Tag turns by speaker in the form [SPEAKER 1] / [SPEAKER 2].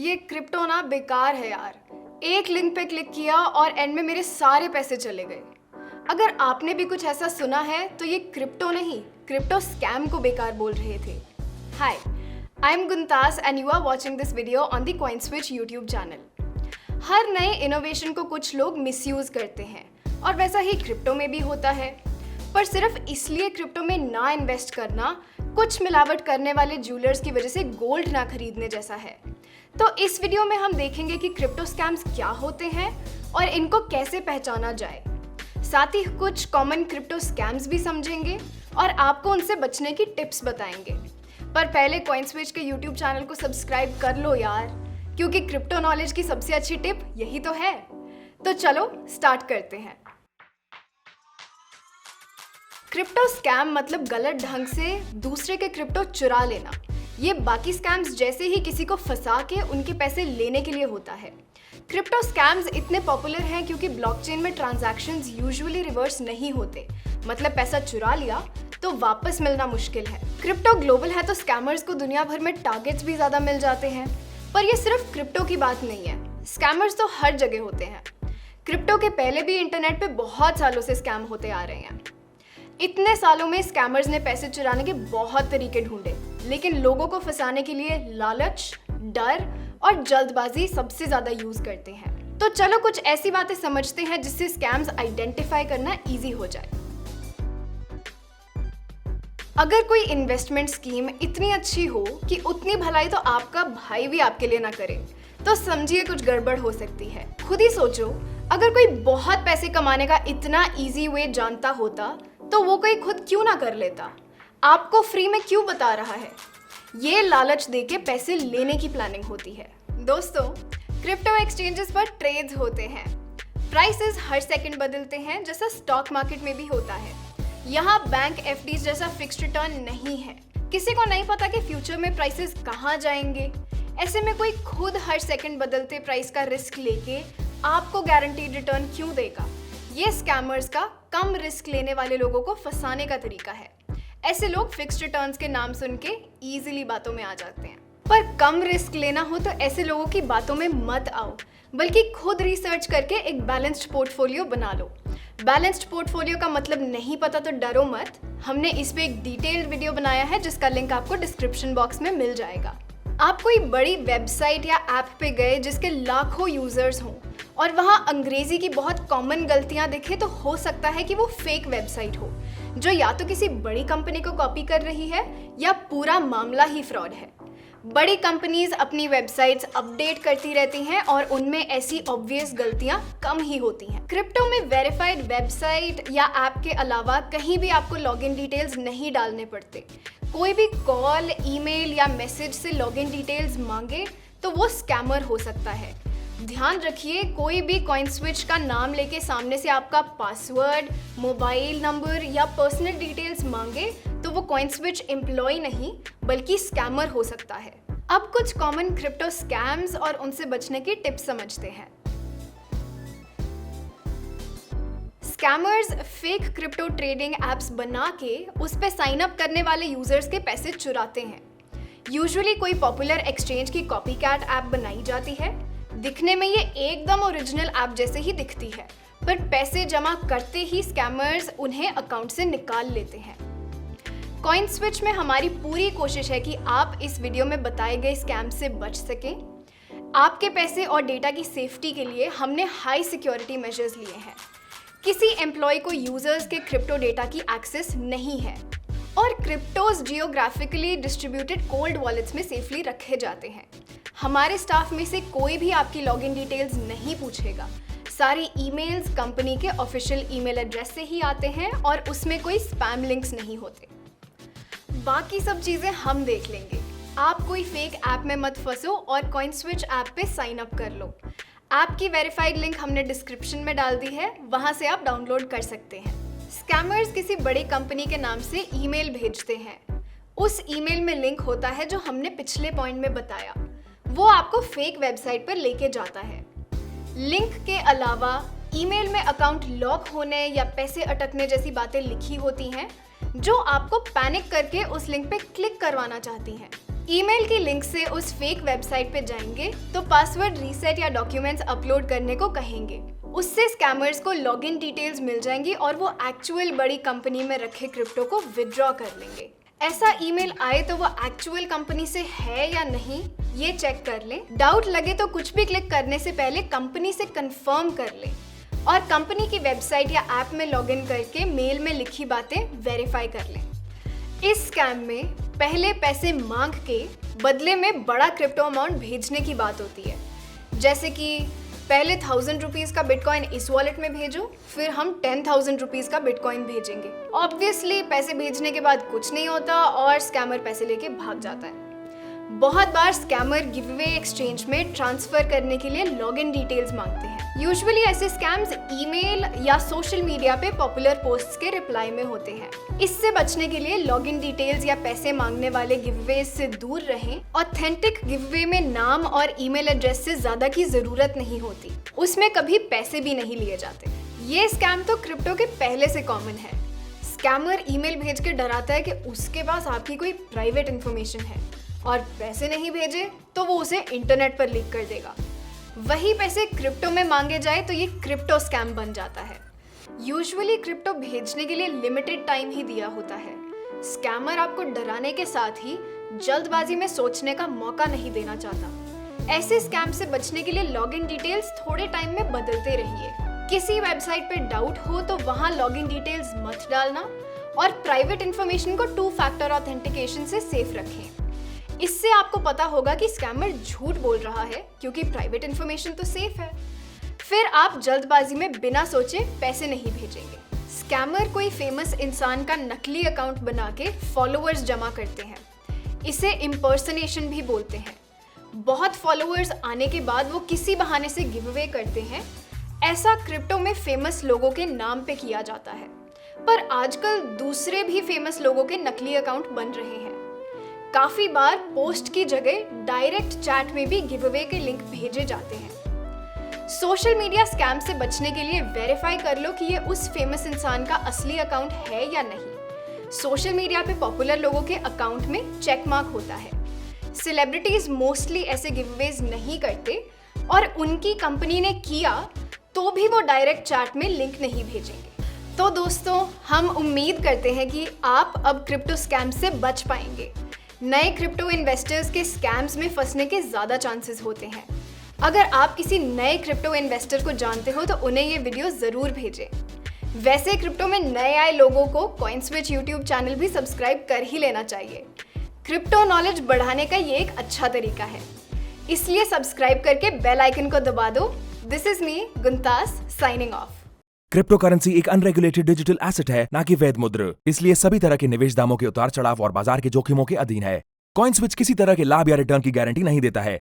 [SPEAKER 1] ये क्रिप्टो ना बेकार है यार। एक लिंक पे क्लिक किया और एंड में मेरे सारे पैसे चले गए। अगर आपने भी कुछ ऐसा सुना है तो ये क्रिप्टो नहीं, क्रिप्टो स्कैम को बेकार बोल रहे थे। Hi, I am Guntas and you are watching this video on the CoinSwitch YouTube channel. हर नए इनोवेशन को कुछ लोग मिसयूज करते हैं और वैसा ही क्रिप्टो में भी होता है। पर सिर्फ इसलिए क्रिप्टो में ना इन्वेस्ट करना कुछ मिलावट करने वाले ज्वेलर्स की वजह से गोल्ड ना खरीदने जैसा है। तो इस वीडियो में हम देखेंगे कि क्रिप्टो स्कैम्स क्या होते हैं और इनको कैसे पहचाना जाए। साथ ही कुछ कॉमन क्रिप्टो स्कैम्स भी समझेंगे और आपको उनसे बचने की टिप्स बताएंगे। पर पहले कॉइनस्विच के यूट्यूब चैनल को सब्सक्राइब कर लो यार, क्योंकि क्रिप्टो नॉलेज की सबसे अच्छी टिप यही तो है। तो चलो स्टार्ट करते हैं। क्रिप्टो स्कैम मतलब गलत ढंग से दूसरे के क्रिप्टो चुरा लेना। ये बाकी स्कैम्स जैसे ही किसी को फंसा के उनके पैसे लेने के लिए होता है। क्रिप्टो स्कैम्स इतने पॉपुलर हैं क्योंकि ब्लॉकचेन में ट्रांजैक्शंस यूजुअली रिवर्स नहीं होते, मतलब पैसा चुरा लिया तो वापस मिलना मुश्किल है। क्रिप्टो ग्लोबल है तो स्कैमर्स को दुनिया भर में टारगेट्स भी ज़्यादा मिल जाते हैं। पर ये सिर्फ क्रिप्टो की बात नहीं है, स्कैमर्स तो हर जगह होते हैं। क्रिप्टो के पहले भी इंटरनेट पे बहुत सालों से स्कैम होते आ रहे हैं। इतने सालों में स्कैमर्स ने पैसे चुराने के बहुत तरीके ढूंढे, लेकिन लोगों को फंसाने के लिए लालच, डर और जल्दबाजी सबसे ज्यादा यूज करते हैं। तो चलो कुछ ऐसी बातें समझते हैं जिससे स्कैम्स आइडेंटिफाई करना इजी हो जाए। अगर कोई इन्वेस्टमेंट स्कीम इतनी अच्छी हो कि उतनी भलाई तो आपका भाई भी आपके लिए ना करे, तो समझिए कुछ गड़बड़ हो सकती है। खुद ही सोचो, अगर कोई बहुत पैसे कमाने का इतना इजी वे जानता होता तो वो कोई खुद क्यों ना कर लेता? आपको फ्री में क्यों बता रहा है? ये लालच देके पैसे लेने की प्लानिंग होती है। दोस्तों, क्रिप्टो एक्सचेंजेस पर ट्रेड्स होते हैं। प्राइसेस हर सेकंड बदलते हैं, जैसा स्टॉक मार्केट में भी होता है। यहाँ बैंक एफडीज जैसा फिक्स्ड रिटर्न नहीं है। किसी को नहीं पता कि फ्यूचर में प्राइसेस कहाँ जाएंगे। ऐसे में कोई खुद हर सेकंड बदलते प्राइस का रिस्क लेके आपको गारंटीड रिटर्न क्यों देगा? ये स्कैमर्स का कम रिस्क लेने वाले लोगों को फंसाने का तरीका है। ऐसे लोग फिक्स्ड रिटर्न्स के नाम सुन के इजीली बातों में आ जाते हैं। पर कम रिस्क लेना हो तो ऐसे लोगों की बातों में मत आओ, बल्कि खुद रिसर्च करके एक बैलेंस्ड पोर्टफोलियो बना लो। बैलेंस्ड पोर्टफोलियो का मतलब नहीं पता तो डरो मत। हमने इस पे एक डिटेल्ड वीडियो बनाया है जिसका लिंक आपको डिस्क्रिप्शन बॉक्स में मिल जाएगा। आप कोई बड़ी वेबसाइट या ऐप पे गए जिसके लाखों यूजर्स हों और वहाँ अंग्रेजी की बहुत कॉमन गलतियाँ दिखे, तो हो सकता है कि वो फेक वेबसाइट हो जो या तो किसी बड़ी कंपनी को कॉपी कर रही है या पूरा मामला ही फ्रॉड है। बड़ी कंपनीज अपनी वेबसाइट्स अपडेट करती रहती हैं और उनमें ऐसी ऑब्वियस गलतियां कम ही होती हैं। क्रिप्टो में वेरीफाइड वेबसाइट या ऐप के अलावा कहीं भी आपको लॉगिन डिटेल्स नहीं डालने पड़ते। कोई भी कॉल, ईमेल या मैसेज से लॉगिन डिटेल्स मांगे तो वो स्कैमर हो सकता है। ध्यान रखिए, कोई भी कॉइनस्विच का नाम लेके सामने से आपका पासवर्ड, मोबाइल नंबर या पर्सनल डिटेल्स मांगे तो वो कॉइनस्विच एम्प्लॉय नहीं बल्कि स्कैमर हो सकता है। अब कुछ कॉमन क्रिप्टो स्कैम्स और उनसे बचने की टिप्स समझते हैं। Scammers fake crypto trading apps बना के उस पे साइन अप करने वाले यूजर्स के पैसे चुराते हैं। यूजुअली कोई पॉपुलर एक्सचेंज की कॉपीकैट ऐप बनाई जाती है। दिखने में ये एकदम ओरिजिनल ऐप जैसे ही दिखती है, पर पैसे जमा करते ही स्कैमर्स उन्हें अकाउंट से निकाल लेते हैं। कॉइनस्विच में हमारी पूरी कोशिश है कि आप इस वीडियो में बताए गए स्कैम से बच सकें। आपके पैसे और डेटा की सेफ्टी के लिए हमने हाई सिक्योरिटी मेजर्स लिए हैं। किसी एम्प्लॉय को यूजर्स के क्रिप्टो डेटा की एक्सेस नहीं है और cryptos geographically distributed cold wallets में सेफली रखे जाते हैं। हमारे स्टाफ में से कोई भी आपकी लॉगिन डिटेल्स नहीं पूछेगा। सारी ईमेल्स कंपनी के ऑफिशियल ईमेल एड्रेस से ही आते हैं और उसमें कोई स्पैम लिंक्स नहीं होते। बाकी सब चीज़ें हम देख लेंगे। आप कोई फेक ऐप में मत फंसो और कॉइनस्विच ऐप पे साइन अप कर लो। ऐप की वेरीफाइड लिंक हमने डिस्क्रिप्शन में डाल दी है, वहाँ से आप डाउनलोड कर सकते हैं। स्कैमर्स किसी बड़ी कंपनी के नाम से ईमेल भेजते हैं। उस ईमेल में लिंक होता है जो हमने पिछले पॉइंट में बताया। वो आपको फेक वेबसाइट पर लेके जाता है। लिंक के अलावा ईमेल में अकाउंट लॉक होने या पैसे अटकने जैसी बातें लिखी होती हैं जो आपको पैनिक करके उस लिंक पे क्लिक करवाना चाहती हैं। ईमेल की लिंक से उस फेक वेबसाइट पे जाएंगे तो पासवर्ड रीसेट या डॉक्यूमेंट्स अपलोड करने को कहेंगे। उससे स्कैमर्स को लॉगिन डिटेल्स मिल जाएंगी और वो एक्चुअल बड़ी कंपनी में रखे क्रिप्टो को विड्रॉ कर लेंगे। ऐसा ईमेल आए तो वो एक्चुअल कंपनी से है या नहीं ये चेक कर लें। डाउट लगे तो कुछ भी क्लिक करने से पहले कंपनी से कंफर्म कर लें और कंपनी की वेबसाइट या ऐप में लॉगिन करके मेल में लिखी बातें वेरीफाई कर लें। इस स्कैम में पहले पैसे मांग के बदले में बड़ा क्रिप्टो अमाउंट भेजने की बात होती है, जैसे कि पहले 1000 रुपीज़ का बिटकॉइन इस वॉलेट में भेजो, फिर हम 10,000 रुपीज़ का बिटकॉइन भेजेंगे। ऑब्वियसली पैसे भेजने के बाद कुछ नहीं होता और स्कैमर पैसे लेके भाग जाता है। बहुत बार स्कैमर गिवअवे एक्सचेंज में ट्रांसफर करने के लिए लॉगिन डिटेल्स मांगते हैं। यूजुअली ऐसे स्कैम्स ईमेल या सोशल मीडिया पे पॉपुलर पोस्ट्स के रिप्लाई में होते हैं। इससे बचने के लिए लॉगिन डिटेल्स या पैसे मांगने वाले गिवअवेज से दूर रहें। ऑथेंटिक गिवअवे में नाम और ईमेल एड्रेस से ज्यादा की जरूरत नहीं होती, उसमें कभी पैसे भी नहीं लिए जाते। ये स्कैम तो क्रिप्टो के पहले से कॉमन है। स्कैमर ईमेल भेज के डराता है कि उसके पास आपकी कोई प्राइवेट इंफॉर्मेशन है और पैसे नहीं भेजे तो वो उसे इंटरनेट पर लीक कर देगा। वही पैसे क्रिप्टो में मांगे जाए तो ये क्रिप्टो स्कैम बन जाता है। यूजुअली क्रिप्टो भेजने के लिए लिमिटेड टाइम ही दिया होता है। स्कैमर आपको डराने के साथ ही जल्दबाजी में सोचने का मौका नहीं देना चाहता। ऐसे स्कैम से बचने के लिए लॉगिन डिटेल्स थोड़े टाइम में बदलते रहिए। किसी वेबसाइट पे डाउट हो तो वहाँ लॉगिन डिटेल्स मत डालना और प्राइवेट इंफॉर्मेशन को 2 फैक्टर ऑथेंटिकेशन से सेफ रखें। इससे आपको पता होगा कि स्कैमर झूठ बोल रहा है क्योंकि प्राइवेट इंफॉर्मेशन तो सेफ है। फिर आप जल्दबाजी में बिना सोचे पैसे नहीं भेजेंगे। स्कैमर कोई फेमस इंसान का नकली अकाउंट बना के फॉलोअर्स जमा करते हैं। इसे इम्पर्सनेशन भी बोलते हैं। बहुत फॉलोअर्स आने के बाद वो किसी बहाने से गिव अवे करते हैं। ऐसा क्रिप्टो में फेमस लोगों के नाम पे किया जाता है, पर आजकल दूसरे भी फेमस लोगों के नकली अकाउंट बन रहे हैं। काफी बार पोस्ट की जगह डायरेक्ट चैट में भी गिव अवे के लिंक भेजे जाते हैं। सोशल मीडिया स्कैम से बचने के लिए वेरीफाई कर लो कि ये उस फेमस इंसान का असली अकाउंट है या नहीं। सोशल मीडिया पे पॉपुलर लोगों के अकाउंट में चेक मार्क होता है। सेलिब्रिटीज मोस्टली ऐसे गिव अवेज नहीं करते और उनकी कंपनी ने किया तो भी वो डायरेक्ट चैट में लिंक नहीं भेजेंगे। तो दोस्तों, हम उम्मीद करते हैं कि आप अब क्रिप्टो स्कैम से बच पाएंगे। नए क्रिप्टो इन्वेस्टर्स के स्कैम्स में फंसने के ज़्यादा चांसेस होते हैं। अगर आप किसी नए क्रिप्टो इन्वेस्टर को जानते हो तो उन्हें ये वीडियो ज़रूर भेजें। वैसे क्रिप्टो में नए आए लोगों को कॉइनस्विच यूट्यूब चैनल भी सब्सक्राइब कर ही लेना चाहिए। क्रिप्टो नॉलेज बढ़ाने का ये एक अच्छा तरीका है, इसलिए सब्सक्राइब करके बेल आइकन को दबा दो। This is me Guntas signing off.
[SPEAKER 2] Crypto currency एक अनरेगुलेटेड डिजिटल एसेट है, ना कि वैध मुद्रा। इसलिए सभी तरह के निवेश दामों के उतार चढ़ाव और बाजार के जोखिमों के अधीन है। कॉइनस्विच किसी तरह के लाभ या रिटर्न की गारंटी नहीं देता है।